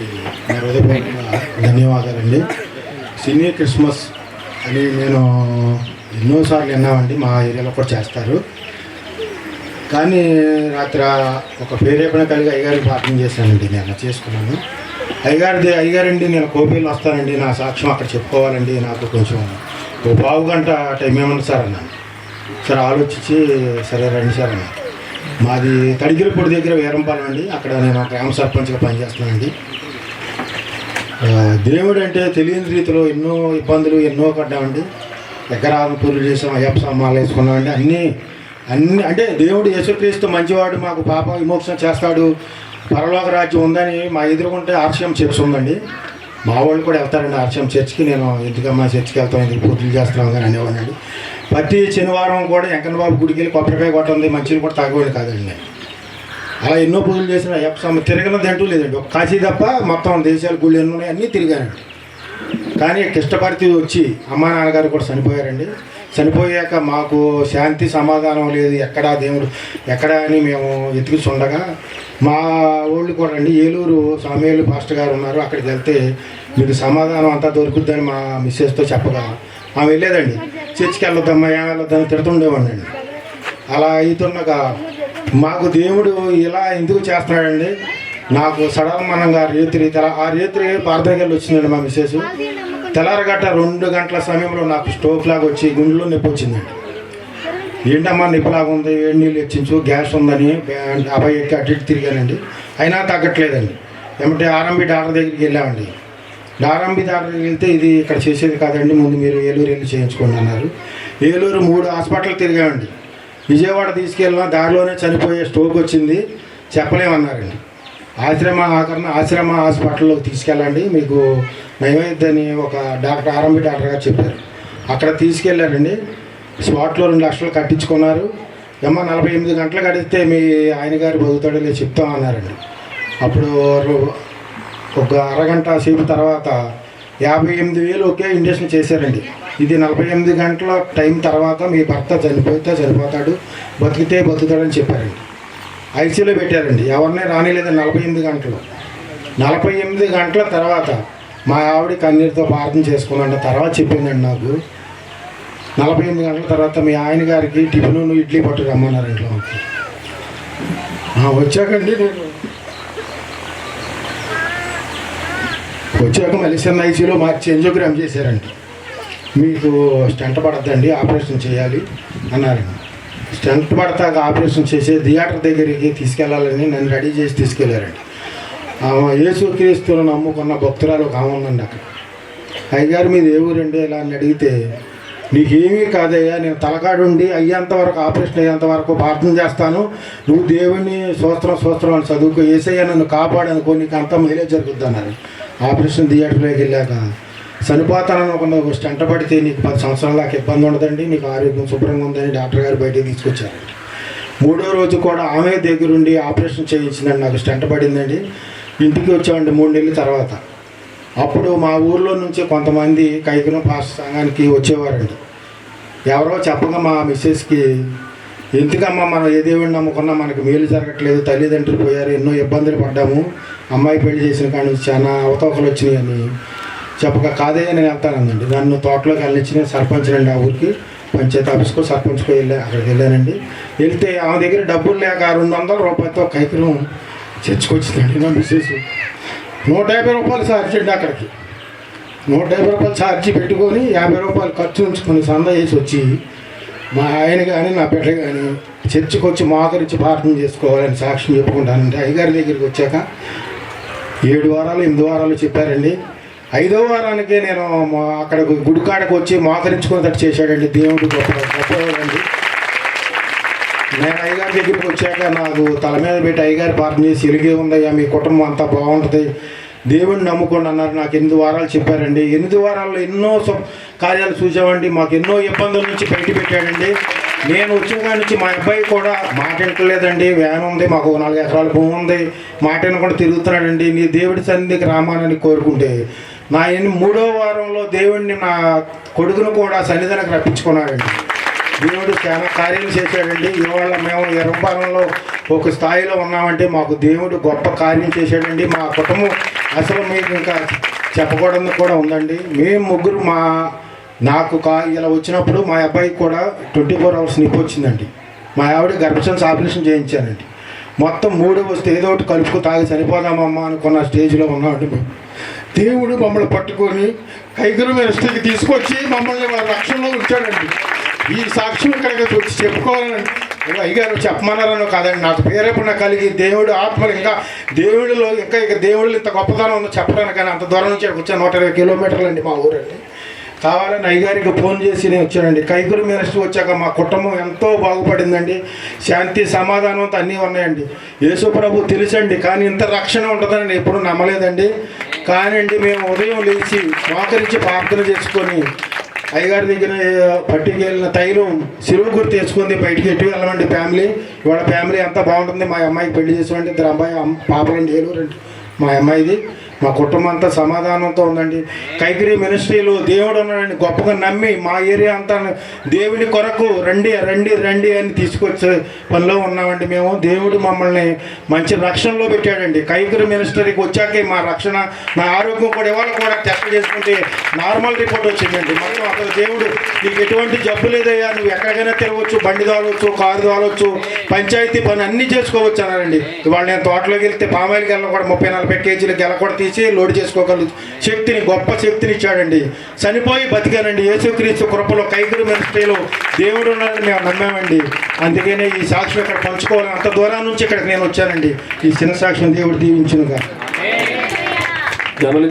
గారికి నా హృదయపూర్వక ధన్యవాదాలండి. సినీ క్రిస్మస్ అని నేను ఎన్నోసార్లు విన్నామండి, మా ఏరియాలో కూడా చేస్తారు. కానీ రాత్రి ఒక ప్రేరేపణ కలిగి అయ్యగారికి ప్రార్థన చేశానండి. నేను చేసుకున్నాను. అయ్యగారండి నేను కోపేలు వస్తానండి, నా సాక్ష్యం అక్కడ చెప్పుకోవాలండి, నాకు కొంచెం ఓ పావు గంట టైం ఏమన్నా సార్ అన్నాను. సార్ ఆలోచించి సరే రండి సార్ అన్నాను. మాది తడిగిరిపూడి దగ్గర వీరంపాలెం అండి. అక్కడ నేను గ్రామ సర్పంచ్గా పనిచేస్తున్నానండి. దేవుడు అంటే తెలియని రీతిలో ఎన్నో ఇబ్బందులు ఎన్నో పడ్డామండి. ఎకరాలను పూర్లు చేసాం, అయ్యప్ప సమ్మాలు వేసుకున్నామండి. అన్నీ అంటే దేవుడు యేసుక్రీస్తు మంచివాడు, మాకు పాప విమోచన చేస్తాడు, పరలోక రాజ్యం ఉందని మా ఎదురుకుంటే ఆర్షియం చర్చ్ ఉందండి. మా వాళ్ళు కూడా వెళ్తారండి ఆర్షియం చర్చ్కి. నేను ఎందుకమ్మా చర్చ్కి వెళ్తాం, ఎందుకు పూర్తులు చేస్తున్నాం కానీ అనేవాడినండి. ప్రతి శనివారం కూడా వెంకన్న బాబు గుడికి వెళ్ళి కొబ్బరికాయ కొట్టింది, మంచిని కూడా తాగేవాడిని కాదండి నేను. అలా ఎన్నో పూజలు చేసిన అయ్యప్ప స్వామి తిరగనది అంటూ లేదండి. ఒక కాశీ తప్ప మొత్తం దేశాల గుళ్ళు ఎన్నో ఉన్నాయి, అన్నీ తిరిగానండి. కానీ కష్టపడితే వచ్చి అమ్మా నాన్నగారు కూడా చనిపోయారండి. చనిపోయాక మాకు శాంతి సమాధానం లేదు, ఎక్కడా దేవుడు ఎక్కడా అని మేము వెతుకుతుండగా మా ఊళ్ళు కూడా అండి ఏలూరు స్వామియేలు పాస్టర్ గారు ఉన్నారు. అక్కడికి వెళ్తే మీకు సమాధానం అంతా దొరుకుద్దని మా మిస్సెస్తో చెప్పగా ఆమె వెళ్ళేదండి. చర్చికి వెళ్ళొద్దమ్మా, ఏం వెళ్ళొద్దని తిడుతుండేవాడిని. అలా అవుతుండగా మాకు దేవుడు ఇలా ఎందుకు చేస్తున్నాడండి. నాకు సడన్మనంగా ఆ రేత్రి ప్రార్థనకి వెళ్ళి వచ్చిందండి మా మిస్సెస్. తెల్లారగట్ట 2 గంటల సమయంలో నాకు స్ట్రోక్ లాగా వచ్చి గుండెలో నొప్పి వచ్చిందండి. ఏంటమ్మా నొప్పిలాగా ఉంది, వేడి నీళ్ళు ఎచ్చించు, గ్యాస్ ఉందని అబ్బాయి ఎక్కి అటు ఇటు తిరిగానండి. అయినా తగ్గట్లేదండి. ఏమంటే ఆర్ఎంబి డాక్టర్ దగ్గరికి వెళ్ళామండి. ఆర్ఎంబి డాక్టర్కి వెళ్తే ఇది ఇక్కడ చేసేది కాదండి, ముందు మీరు ఏలూరు వెళ్ళి చేయించుకోండి అన్నారు. ఏలూరు 3 హాస్పిటల్ తిరిగామండి. విజయవాడ తీసుకెళ్ళినా దారిలోనే చనిపోయే స్ట్రోక్ వచ్చింది, చెప్పలేమన్నారండి. ఆశ్రమ హాస్పిటల్లోకి తీసుకెళ్ళండి, మీకు నయమైద్దని ఒక డాక్టర్ ఆర్ఎంబి డాక్టర్ గారు చెప్పారు. అక్కడ తీసుకెళ్ళారండి. స్పాట్లో 2 లక్షలు కట్టించుకున్నారు. ఏమో 48 గంటలు కడితే మీ ఆయన గారు బతుకుతాడో లేదు చెప్తామన్నారండి. అప్పుడు ఒక అరగంట సేపు తర్వాత 58,000 ఒకే ఇంజక్షన్ చేశారండి. ఇది 48 గంటల టైం తర్వాత మీ భర్త చనిపోతాడు, బతికితే బతుకుతాడని చెప్పారండి. ఐసీలో పెట్టారండి. ఎవరినే రానిలేదండి 48 గంటలు. 48 గంటల తర్వాత మా ఆవిడ కన్నీరుతో ప్రార్థన చేసుకున్నాండి. తర్వాత చెప్పిందండి నాకు, 48 గంటల తర్వాత మీ ఆయన గారికి టిఫిన్ ఇడ్లీ పట్టు రమ్మన్నారు ఇంట్లో. వచ్చాకండి నేను వచ్చాక మళ్ళీ చిన్న ఐసీలో మార్చి ఎంజోగ్రామ్ చేశారండి. మీకు స్టంట్ పడద్దండి, ఆపరేషన్ చేయాలి అన్నారండి. స్టంట్ పడతాక ఆపరేషన్ చేసే థియేటర్ దగ్గరికి తీసుకెళ్లాలని నన్ను రెడీ చేసి తీసుకెళ్లారండి. యేసుక్రీస్తును నమ్ముకున్న భక్తురాలు ఒక ఆమె ఉందండి అక్కడ. అయ్యగారు మీది ఏ ఊరండి ఇలా అని అడిగితే, నీకేమీ కాదయ్యా, నేను తలకాడుండి అయ్యేంత వరకు ఆపరేషన్ అయ్యేంత వరకు ప్రార్థన చేస్తాను, నువ్వు దేవుని స్తోత్రం అని చదువుకో, యేసయ్య నన్ను కాపాడనుకో, నీకు అంతా మేలే జరుగుద్ది అన్నారు. ఆపరేషన్ థియేటర్లోకి వెళ్ళాక చనిపోతానని ఒక స్టంట్ పడితే నీకు 10 సంవత్సరాల దాకా ఇబ్బంది ఉండదండి, నీకు ఆరోగ్యం శుభ్రంగా ఉందని డాక్టర్ గారు బయటకు తీసుకొచ్చారండి. 3వ రోజు కూడా ఆమె దగ్గరుండి ఆపరేషన్ చేయించిందండి. నాకు స్టంట్ పడిందండి. ఇంటికి వచ్చామండి 3 నెలల తర్వాత. అప్పుడు మా ఊర్లో నుంచి కొంతమంది కైకును పాస్టర్ సంఘానికి వచ్చేవారండి. ఎవరో చెప్పగా మా మిస్సెస్కి, ఎందుకమ్మా మనం ఏ దేవుడిని నమ్ముకున్నా మనకు మేలు జరగట్లేదు, తల్లిదండ్రులు పోయారు, ఎన్నో ఇబ్బందులు పడ్డాము, అమ్మాయి పెళ్లి చేసిన కాడి నుంచి చాలా అవతవకలు వచ్చినాయి అని చెప్పక, కాదయ్యా నేను వెళ్తానండి. నన్ను తోటలోకి వెళ్ళించిన సర్పంచ్ అండి, ఆ ఊరికి పంచాయతీ ఆఫీస్కో సర్పంచ్కో అక్కడికి వెళ్ళానండి. వెళ్తే ఆమె దగ్గర డబ్బులు లేక 200 రూపాయలతో కైకును చర్చకొచ్చిందండి. నా మిస్సెస్ 150 రూపాయలు ఛార్జ్ అండి. అక్కడికి 150 రూపాయలు ఛార్జీ పెట్టుకొని 50 రూపాయలు ఖర్చు ఉంచుకొని సందా చేసి వచ్చి మా ఆయన కానీ నా బిడ్డ కానీ చర్చికి వచ్చి మోకరించి ప్రార్థన చేసుకోవాలని సాక్ష్యం చెప్పుకుంటానండి. అయ్యగారి దగ్గరికి వచ్చాక 7 వారాలు 8 వారాలు చెప్పారండి. 5వ వారానికే నేను అక్కడ గుడికాడకు వచ్చి మోకరించుకున్నట్టు చేశాడండి దేవుడు. గొప్పవాడండి. నేను అయ్యగారి దగ్గరికి వచ్చాక నాకు తల మీద పెట్టి అయ్యగారి ప్రార్థన చేసి, ఎలిగే ఉందయ్యా, మీ కుటుంబం అంతా బాగుంటుంది, దేవుడిని నమ్ముకోండి అన్నారు. నాకు 8 వారాలు చెప్పారండి. 8 వారాల్లో ఎన్నో కార్యాలు చూసామండి. మాకు ఎన్నో ఇబ్బందుల నుంచి బయట పెట్టాడండి. నేను వచ్చిన కాడి నుంచి మా అబ్బాయి కూడా మాట వింటలేదండి. వ్యాన్ ఉంది, మాకు 4 ఎకరాల భూమి ఉంది, మాట వినకుండా తిరుగుతున్నాడండి. నీ దేవుడి సన్నిధికి రామానని కోరుకుంటే నా 3వ వారంలో దేవుడిని నా కొడుకును కూడా సన్నిధానికి రప్పించుకున్నాడండి. దేవుడు చాలా కార్యాలు చేశాడండి. ఇవాళ మేము ఇరపాలంలో ఒక స్థాయిలో ఉన్నామంటే మాకు దేవుడు గొప్ప కార్యం చేశాడండి. మా కుటుంబం అసలు మీకు ఇంకా చెప్పకూడదు కూడా ఉందండి. మేము ముగ్గురు నాకు ఇలా వచ్చినప్పుడు మా అబ్బాయికి కూడా 24 hours నొప్పి వచ్చిందండి. మా ఆవిడ గర్భసంచి ఆపరేషన్ చేయించానండి. మొత్తం 3 వస్తే ఏదో ఒకటి కలుపుకు తాగి చనిపోదామమ్మా అనుకున్న స్టేజ్లో ఉన్నామండి మేము. దేవుడు మమ్మల్ని పట్టుకొని కైగురు మినిస్ట్రీకి తీసుకొచ్చి మమ్మల్ని వాళ్ళ రక్షణలో ఉంచాడండి. ఈ సాక్ష్యం ఇక్కడికి వచ్చి చెప్పుకోవాలని అయ్యగారు చెప్పమన్నారనో కాదండి, నాకు ప్రేరేపణ కలిగి దేవుడు ఆత్మలు ఇంకా దేవుడిలో ఇక దేవుళ్ళు ఇంత గొప్పతనం ఉందో చెప్పడానికి. కానీ అంత దూరం నుంచి వచ్చాను, 120 కిలోమీటర్లు అండి మా ఊరండి. కావాలని అయ్యగారికి ఫోన్ చేసి నేను వచ్చానండి. కైగురు మినిస్ట్రీ వచ్చాక మా కుటుంబం ఎంతో బాగుపడిందండి. శాంతి సమాధానంతో అన్నీ ఉన్నాయండి. యేసు ప్రభు తెలుసండి, కానీ ఇంత రక్షణ ఉంటుందని నేను ఎప్పుడు నమ్మలేదండి. కానీ అండి మేము ఉదయం లేచి మోకరించి ప్రార్థన చేసుకొని అయ్యగారి దగ్గర పట్టుకెళ్ళిన తైలం సిరువు గుర్తు తెచ్చుకుంది. బయటికి ఎటు వెళ్ళమండి ఫ్యామిలీ. ఇవాళ ఫ్యామిలీ అంతా బాగుంటుంది. మా అమ్మాయికి పెళ్లి చేసామండి. 2 అమ్మాయి పాపలండి, ఏలూరండి మా అమ్మాయిది. మా కుటుంబం అంతా సమాధానంతో ఉందండి. కైగిరి మినిస్ట్రీలో దేవుడు ఉన్నాడని గొప్పగా నమ్మి మా ఏరియా అంతా దేవుని కొరకు రండి రండి రండి అని తీసుకొచ్చే పనిలో ఉన్నామండి మేము. దేవుడు మమ్మల్ని మంచి రక్షణలో పెట్టాడండి. కైగిరి మినిస్ట్రీకి వచ్చాకే మా రక్షణ, నా ఆరోగ్యం కూడా ఇవాళ కూడా టెస్ట్ చేసుకుంటే నార్మల్ రిపోర్ట్ వచ్చిందండి. మొత్తం అసలు దేవుడు నీకు ఎటువంటి జబ్బు లేదయ్యా, నువ్వు ఎక్కడికైనా తిరగవచ్చు, బండి తోలవచ్చు, కారు తోలవచ్చు, పంచాయతీ పని అన్నీ చేసుకోవచ్చు అన్నారండి. ఇవాళ నేను తోటలోకి వెళ్తే పామాయిలకి వెళ్ళ కూడా 30-40 కేజీలు గెల కూడా తీసి లోడ్ చేసుకోగల శక్తిని, గొప్ప శక్తిని ఇచ్చాడండి. చనిపోయి బతికానండి. యేసుక్రీస్తు కృపలో కైగురు మినిస్ట్రీలో దేవుడు ఉన్నాడని మేము నమ్మామండి. అందుకనే ఈ సాక్ష్యం ఇక్కడ పంచుకోవాలని అంత దూరం నుంచి ఇక్కడికి నేను వచ్చానండి. ఈ చిన్న సాక్ష్యం దేవుడు దీవించునుగా.